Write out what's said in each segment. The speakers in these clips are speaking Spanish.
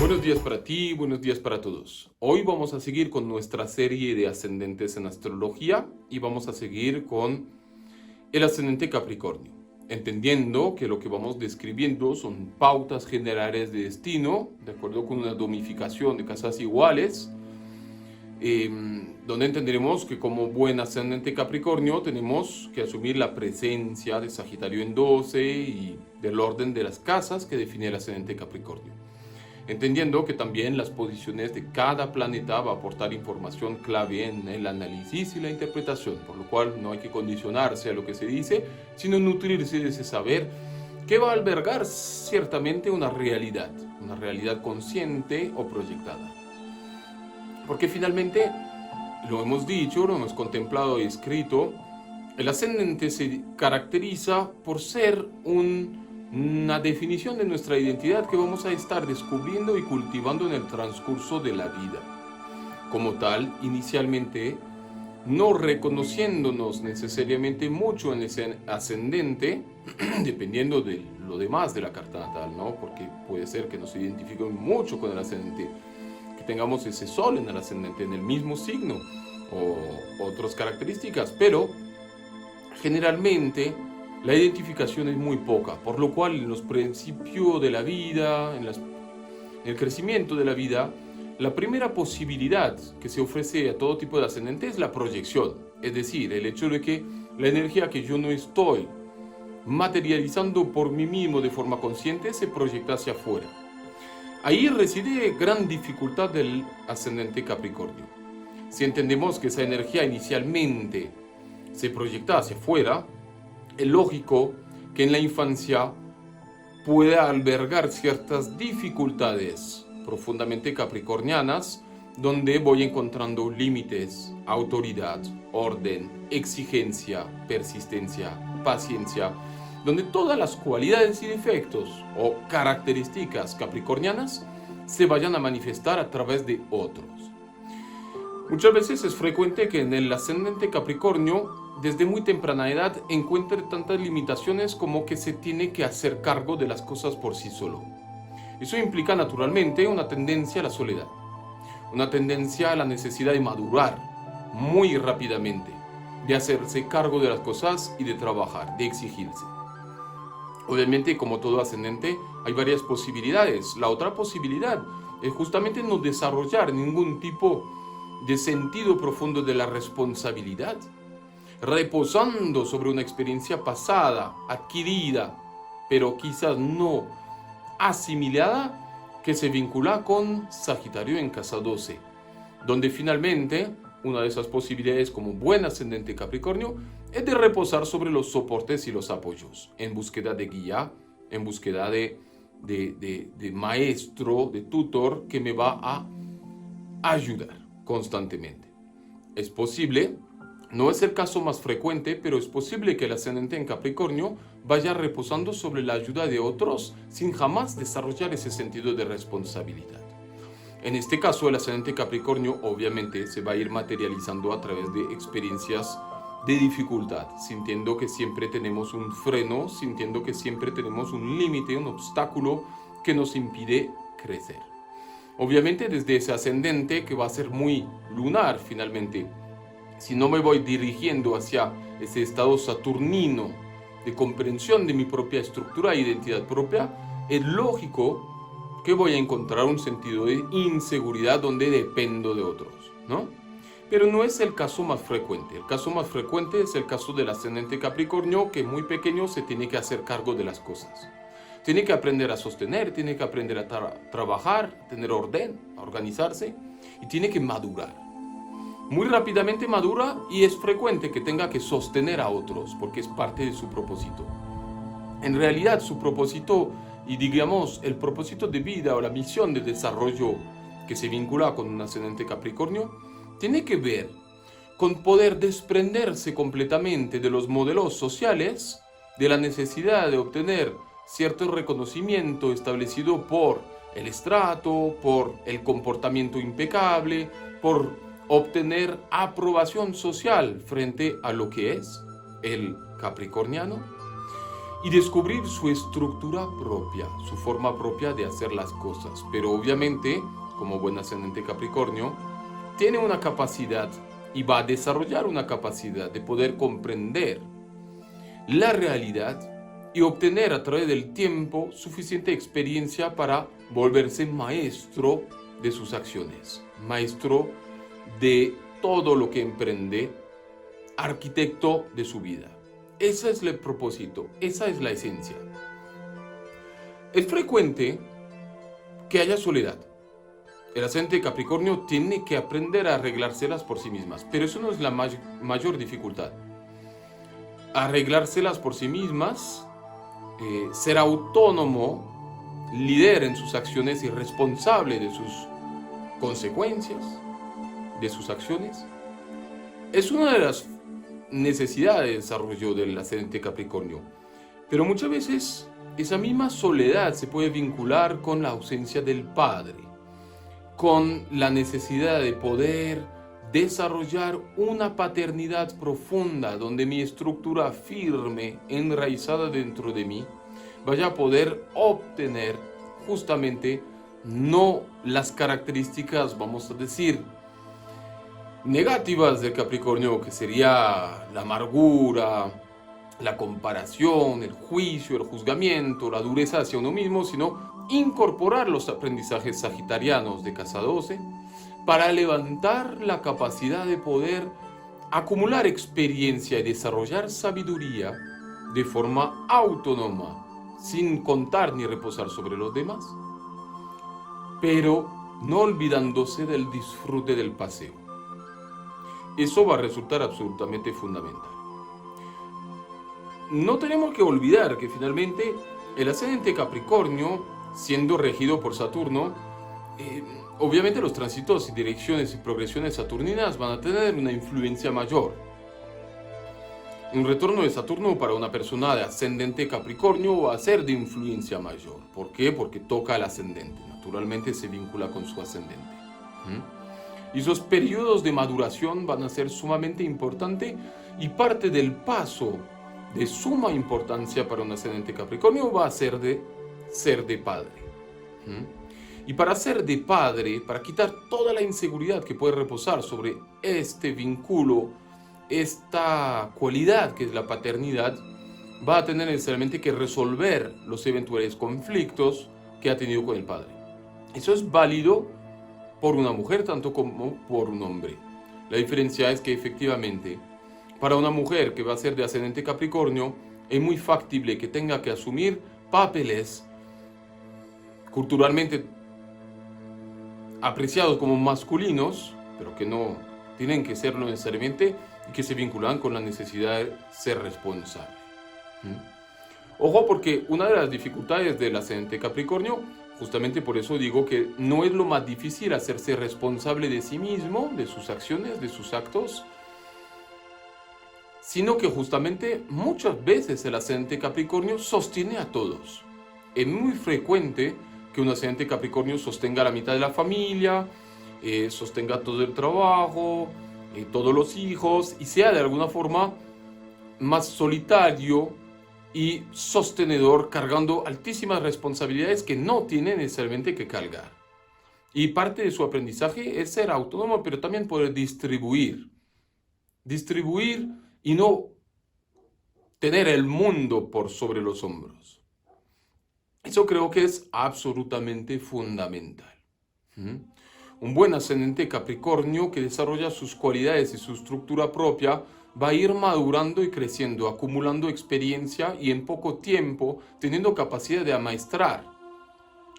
Buenos días para ti, buenos días para todos. Hoy vamos a seguir con nuestra serie de ascendentes en astrología y vamos a seguir con el ascendente Capricornio, entendiendo que lo que vamos describiendo son pautas generales de destino, de acuerdo con una domificación de casas iguales, donde entenderemos que como buen ascendente Capricornio tenemos que asumir la presencia de Sagitario en 12 y del orden de las casas que define el ascendente Capricornio. Entendiendo que también las posiciones de cada planeta va a aportar información clave en el análisis y la interpretación, por lo cual no hay que condicionarse a lo que se dice, sino nutrirse de ese saber que va a albergar ciertamente una realidad consciente o proyectada. Porque finalmente, lo hemos dicho, lo hemos contemplado y escrito, el ascendente se caracteriza por ser una definición de nuestra identidad que vamos a estar descubriendo y cultivando en el transcurso de la vida. Como tal, inicialmente, no reconociéndonos necesariamente mucho en ese ascendente, dependiendo de lo demás de la carta natal, ¿no? Porque puede ser que nos identifiquemos mucho con el ascendente, que tengamos ese sol en el ascendente, en el mismo signo, o otras características, pero generalmente la identificación es muy poca, por lo cual en los principios de la vida, en el crecimiento de la vida, la primera posibilidad que se ofrece a todo tipo de ascendente es la proyección, es decir, el hecho de que la energía que yo no estoy materializando por mí mismo de forma consciente se proyecta hacia afuera. Ahí reside gran dificultad del ascendente Capricornio. Si entendemos que esa energía inicialmente se proyecta hacia afuera, es lógico que en la infancia pueda albergar ciertas dificultades profundamente capricornianas, donde voy encontrando límites, autoridad, orden, exigencia, persistencia, paciencia, donde todas las cualidades y defectos o características capricornianas se vayan a manifestar a través de otros. Muchas veces es frecuente que en el ascendente Capricornio, desde muy temprana edad, encuentre tantas limitaciones como que se tiene que hacer cargo de las cosas por sí solo. Eso implica naturalmente una tendencia a la soledad, una tendencia a la necesidad de madurar muy rápidamente, de hacerse cargo de las cosas y de trabajar, de exigirse. Obviamente, como todo ascendente, hay varias posibilidades. La otra posibilidad es justamente no desarrollar ningún tipo de sentido profundo de la responsabilidad, reposando sobre una experiencia pasada, adquirida, pero quizás no asimilada, que se vincula con Sagitario en casa 12, donde finalmente una de esas posibilidades como buen ascendente Capricornio es de reposar sobre los soportes y los apoyos, en búsqueda de guía, en búsqueda de maestro, de tutor que me va a ayudar constantemente. Es posible, no es el caso más frecuente, pero es posible que el ascendente en Capricornio vaya reposando sobre la ayuda de otros sin jamás desarrollar ese sentido de responsabilidad. En este caso, el ascendente Capricornio obviamente se va a ir materializando a través de experiencias de dificultad, sintiendo que siempre tenemos un freno, sintiendo que siempre tenemos un límite, un obstáculo que nos impide crecer. Obviamente desde ese ascendente que va a ser muy lunar finalmente, si no me voy dirigiendo hacia ese estado saturnino de comprensión de mi propia estructura e identidad propia, es lógico que voy a encontrar un sentido de inseguridad donde dependo de otros, ¿no? Pero no es el caso más frecuente. El caso más frecuente es el caso del ascendente Capricornio, que muy pequeño se tiene que hacer cargo de las cosas. Tiene que aprender a sostener, tiene que aprender a trabajar, tener orden, a organizarse, y tiene que madurar. Muy rápidamente madura y es frecuente que tenga que sostener a otros, porque es parte de su propósito. En realidad, su propósito, y digamos, el propósito de vida o la misión de desarrollo que se vincula con un ascendente Capricornio, tiene que ver con poder desprenderse completamente de los modelos sociales, de la necesidad de obtener cierto reconocimiento establecido por el estrato, por el comportamiento impecable, por obtener aprobación social frente a lo que es el capricorniano. y descubrir su estructura propia, su forma propia de hacer las cosas. Pero obviamente, como buen ascendente Capricornio, tiene una capacidad y va a desarrollar una capacidad de poder comprender la realidad y obtener a través del tiempo suficiente experiencia para volverse maestro de sus acciones, maestro de todo lo que emprende, arquitecto de su vida. Ese es el propósito, esa es la esencia. Es frecuente que haya soledad. El ascendente Capricornio tiene que aprender a arreglárselas por sí mismas, pero eso no es la mayor dificultad. Arreglárselas por sí mismas, ser autónomo, líder en sus acciones y responsable de sus consecuencias, de sus acciones, es una de las necesidades de desarrollo del ascendente Capricornio. Pero muchas veces esa misma soledad se puede vincular con la ausencia del padre, con la necesidad de poder desarrollar una paternidad profunda donde mi estructura firme, enraizada dentro de mí, vaya a poder obtener justamente no las características, vamos a decir, negativas del Capricornio, que sería la amargura, la comparación, el juicio, el juzgamiento, la dureza hacia uno mismo, sino incorporar los aprendizajes sagitarianos de casa 12 para levantar la capacidad de poder acumular experiencia y desarrollar sabiduría de forma autónoma, sin contar ni reposar sobre los demás, pero no olvidándose del disfrute del paseo. Eso va a resultar absolutamente fundamental. No tenemos que olvidar que finalmente el ascendente Capricornio, siendo regido por Saturno, obviamente los tránsitos y direcciones y progresiones saturninas van a tener una influencia mayor. Un retorno de Saturno para una persona de ascendente Capricornio va a ser de influencia mayor. ¿Por qué? Porque toca al ascendente. Naturalmente se vincula con su ascendente. Y esos periodos de maduración van a ser sumamente importantes y parte del paso de suma importancia para un ascendente Capricornio va a ser de padre. Y para ser de padre, para quitar toda la inseguridad que puede reposar sobre este vínculo, esta cualidad que es la paternidad, va a tener necesariamente que resolver los eventuales conflictos que ha tenido con el padre. Eso es válido por una mujer tanto como por un hombre. La diferencia es que efectivamente, para una mujer que va a ser de ascendente Capricornio, es muy factible que tenga que asumir papeles culturalmente apreciados como masculinos, pero que no tienen que serlo necesariamente y que se vinculan con la necesidad de ser responsable. Ojo, porque una de las dificultades del ascendente Capricornio, justamente por eso digo que no es lo más difícil hacerse responsable de sí mismo, de sus acciones, de sus actos, sino que justamente muchas veces el ascendente Capricornio sostiene a todos. Es muy frecuente que un ascendente Capricornio sostenga la mitad de la familia, sostenga todo el trabajo, todos los hijos, y sea de alguna forma más solitario y sostenedor, cargando altísimas responsabilidades que no tiene necesariamente que cargar. Y parte de su aprendizaje es ser autónomo, pero también poder distribuir y no tener el mundo por sobre los hombros. Eso creo que es absolutamente fundamental. Un buen ascendente Capricornio que desarrolla sus cualidades y su estructura propia va a ir madurando y creciendo, acumulando experiencia y en poco tiempo teniendo capacidad de amaestrar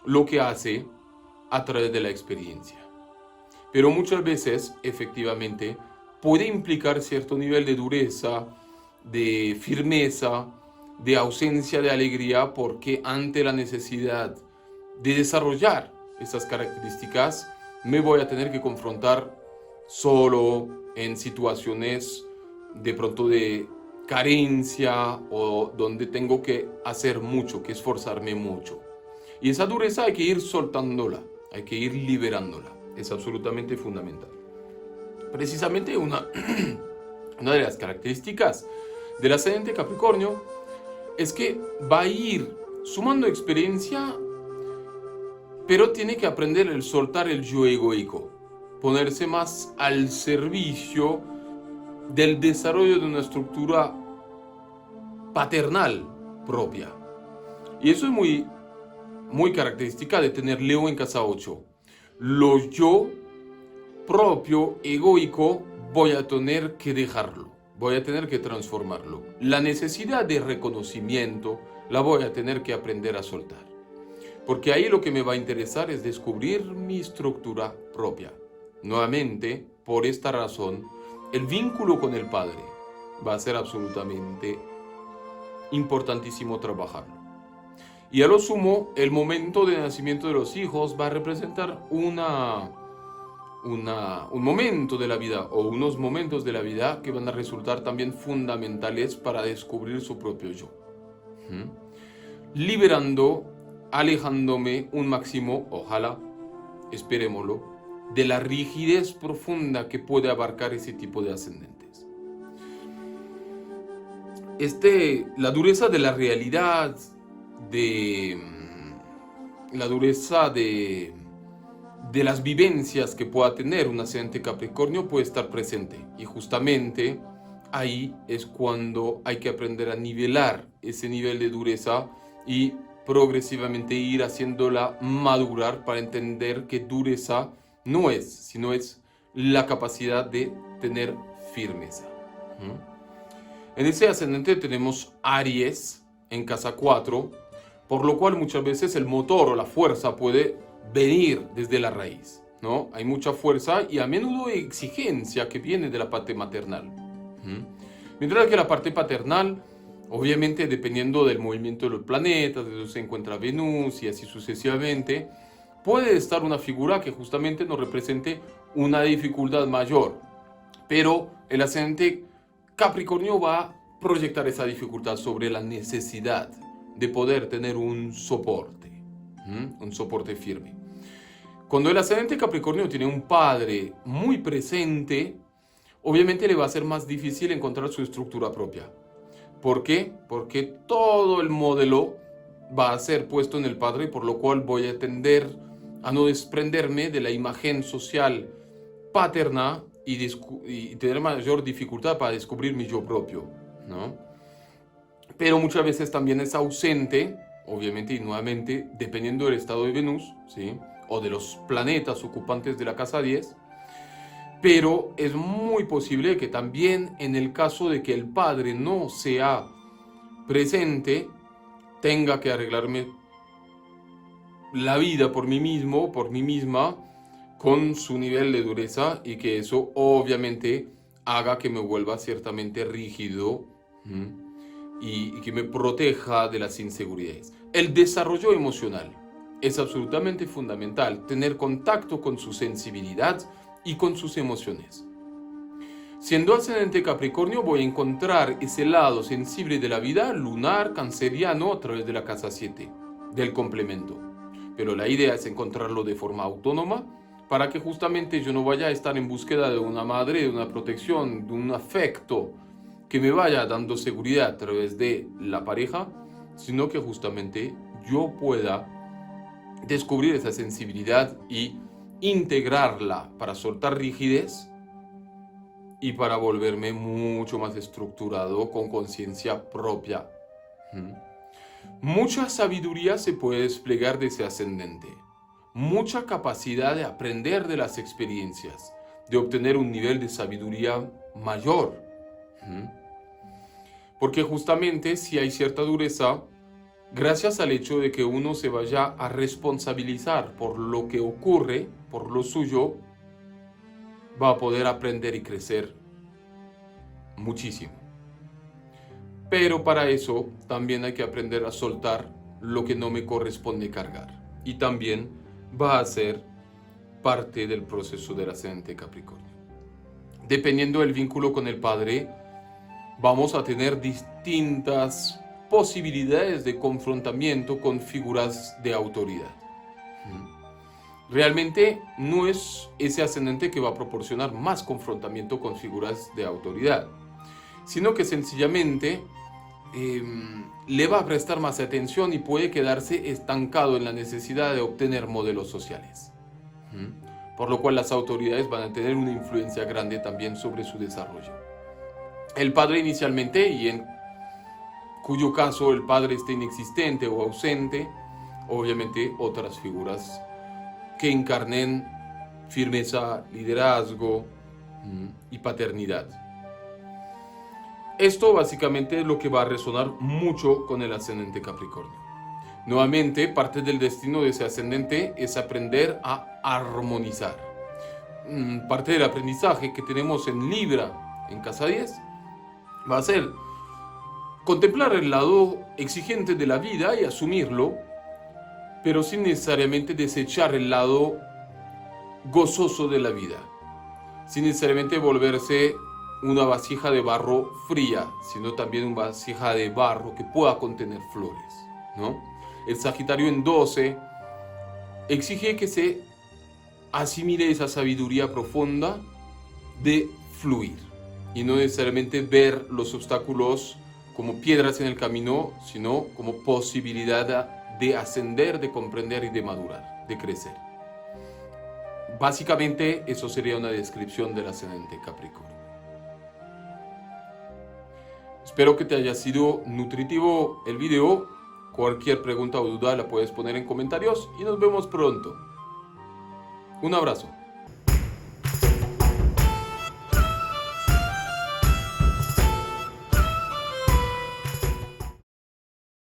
lo que hace a través de la experiencia. Pero muchas veces, efectivamente, puede implicar cierto nivel de dureza, de firmeza, de ausencia de alegría, porque ante la necesidad de desarrollar esas características, me voy a tener que confrontar solo en situaciones de pronto de carencia o donde tengo que hacer mucho, que esforzarme mucho. Y esa dureza hay que ir soltándola, hay que ir liberándola. Es absolutamente fundamental. Precisamente una de las características del ascendente Capricornio es que va a ir sumando experiencia, pero tiene que aprender el soltar el yo egoico, ponerse más al servicio del desarrollo de una estructura paternal propia. Y eso es muy característica de tener Leo en casa 8. Lo yo propio, egoico, voy a tener que dejarlo, voy a tener que transformarlo. La necesidad de reconocimiento la voy a tener que aprender a soltar. Porque ahí lo que me va a interesar es descubrir mi estructura propia. Nuevamente, por esta razón, el vínculo con el Padre va a ser absolutamente importantísimo trabajarlo. Y a lo sumo, el momento de nacimiento de los hijos va a representar un momento de la vida o unos momentos de la vida que van a resultar también fundamentales para descubrir su propio yo. Liberando, alejándome un máximo, ojalá, esperémoslo, de la rigidez profunda que puede abarcar ese tipo de ascendentes. La dureza de la realidad, la dureza de las vivencias que pueda tener un ascendente Capricornio puede estar presente. Y justamente ahí es cuando hay que aprender a nivelar ese nivel de dureza y progresivamente ir haciéndola madurar para entender que dureza no es, sino es la capacidad de tener firmeza. En ese ascendente tenemos Aries en casa 4, por lo cual muchas veces el motor o la fuerza puede venir desde la raíz, ¿no? Hay mucha fuerza y a menudo exigencia que viene de la parte maternal. Mientras que la parte paternal, obviamente dependiendo del movimiento de los planetas, de donde se encuentra Venus y así sucesivamente, puede estar una figura que justamente nos represente una dificultad mayor. Pero el ascendente Capricornio va a proyectar esa dificultad sobre la necesidad de poder tener un soporte firme. Cuando el ascendente Capricornio tiene un padre muy presente, obviamente le va a ser más difícil encontrar su estructura propia. ¿Por qué? Porque todo el modelo va a ser puesto en el padre, por lo cual voy a tender a no desprenderme de la imagen social paterna y tener mayor dificultad para descubrir mi yo propio, ¿no? Pero muchas veces también es ausente, obviamente y nuevamente, dependiendo del estado de Venus, ¿sí? O de los planetas ocupantes de la casa 10, pero es muy posible que también en el caso de que el padre no sea presente, tenga que arreglarme la vida por mí mismo, por mí misma, con su nivel de dureza y que eso obviamente haga que me vuelva ciertamente rígido y que me proteja de las inseguridades. El desarrollo emocional es absolutamente fundamental, tener contacto con su sensibilidad y con sus emociones. Siendo ascendente Capricornio voy a encontrar ese lado sensible de la vida lunar canceriano a través de la casa 7, del complemento. Pero la idea es encontrarlo de forma autónoma para que justamente yo no vaya a estar en búsqueda de una madre, de una protección, de un afecto que me vaya dando seguridad a través de la pareja, sino que justamente yo pueda descubrir esa sensibilidad y integrarla para soltar rigidez y para volverme mucho más estructurado con conciencia propia. Mucha sabiduría se puede desplegar de ese ascendente. Mucha capacidad de aprender de las experiencias, de obtener un nivel de sabiduría mayor. Porque justamente si hay cierta dureza, gracias al hecho de que uno se vaya a responsabilizar por lo que ocurre, por lo suyo, va a poder aprender y crecer muchísimo. Pero para eso también hay que aprender a soltar lo que no me corresponde cargar. Y también va a ser parte del proceso del ascendente Capricornio. Dependiendo del vínculo con el padre, vamos a tener distintas posibilidades de confrontamiento con figuras de autoridad. Realmente no es ese ascendente que va a proporcionar más confrontamiento con figuras de autoridad, sino que sencillamente le va a prestar más atención y puede quedarse estancado en la necesidad de obtener modelos sociales. Por lo cual las autoridades van a tener una influencia grande también sobre su desarrollo. El padre inicialmente, y en cuyo caso el padre esté inexistente o ausente, obviamente otras figuras que encarnen firmeza, liderazgo y paternidad. Esto básicamente es lo que va a resonar mucho con el ascendente Capricornio. Nuevamente, parte del destino de ese ascendente es aprender a armonizar. Parte del aprendizaje que tenemos en Libra, en casa 10, va a ser contemplar el lado exigente de la vida y asumirlo, pero sin necesariamente desechar el lado gozoso de la vida, sin necesariamente volverse una vasija de barro fría, sino también una vasija de barro que pueda contener flores, ¿no? El Sagitario en 12 exige que se asimile esa sabiduría profunda de fluir y no necesariamente ver los obstáculos como piedras en el camino, sino como posibilidad de ascender, de comprender y de madurar, de crecer. Básicamente eso sería una descripción del ascendente Capricornio. Espero que te haya sido nutritivo el video. Cualquier pregunta o duda la puedes poner en comentarios y nos vemos pronto. Un abrazo.